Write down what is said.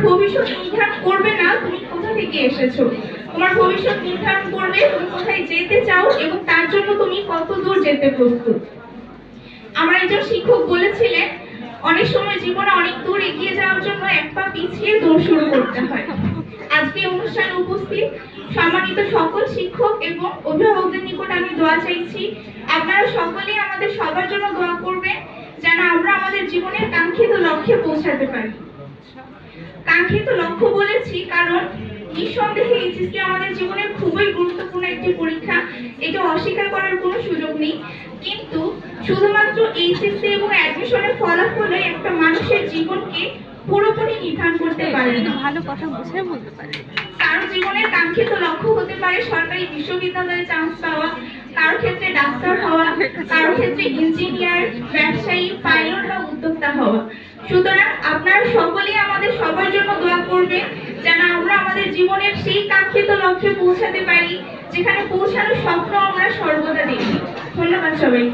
ভবিষ্যৎ নির্ধারণ করবে না তুমি কোথা থেকে এসেছো, তোমার ভবিষ্যৎ নির্ধারণ করবে তুমি কোথায় যেতে চাও এবং তার জন্য তুমি কত দূর যেতে প্রস্তুত। আমার একজন শিক্ষক বলেছিলেন, অনেক সময় জীবনে অনেক দূর এগিয়ে যাওয়ার জন্য এক পা পিছিয়ে দৌড় শুরু করতে হয়। আজকে অনুষ্ঠানে উপস্থিত সম্মানিত সকল শিক্ষক এবং অভিভাবকদের নিকট আমি দোয়া চাইছি, আপনারা সকলেই আমাদের সবার জন্য দোয়া করবেন যেন আমরা আমাদের জীবনের কাঙ্ক্ষিত লক্ষ্যে পৌঁছাতে পারি। কাঙ্ক্ষিত লক্ষ্য বলেছি কারণ নিঃসন্দেহে এইচএসসি আমাদের জীবনের খুবই গুরুত্বপূর্ণ একটি পরীক্ষা, এটা অস্বীকার করার কোনো সুযোগ নেই। কিন্তু শুধুমাত্র এইচএসসি এবং অ্যাডমিশনের ফলাফলে একটা মানুষের জীবনকে পুরোপুরি নির্ধারণ করতে পারে না। ভালো কথা বুঝে বলতে পারে। কারো জীবনের কাঙ্ক্ষিত লক্ষ্য হতে পারে সরকারি বিশ্ববিদ্যালয়ে চান্স পাওয়া, কারো ক্ষেত্রে ডাক্তার হওয়া, কারো ক্ষেত্রে ইঞ্জিনিয়ার, ব্যবসায়ী, পাইলট বা উদ্যোক্তা হওয়া। সুতরাং আপনারা সকলেই আমাদের সবার জন্য দোয়া করবেন যেন আমরা আমাদের জীবনের সেই কাঙ্ক্ষিত লক্ষ্যে পৌঁছাতে পারি যেখানে পৌঁছানোর স্বপ্ন আমরা সর্বদা দেখি। ধন্যবাদ সবাই।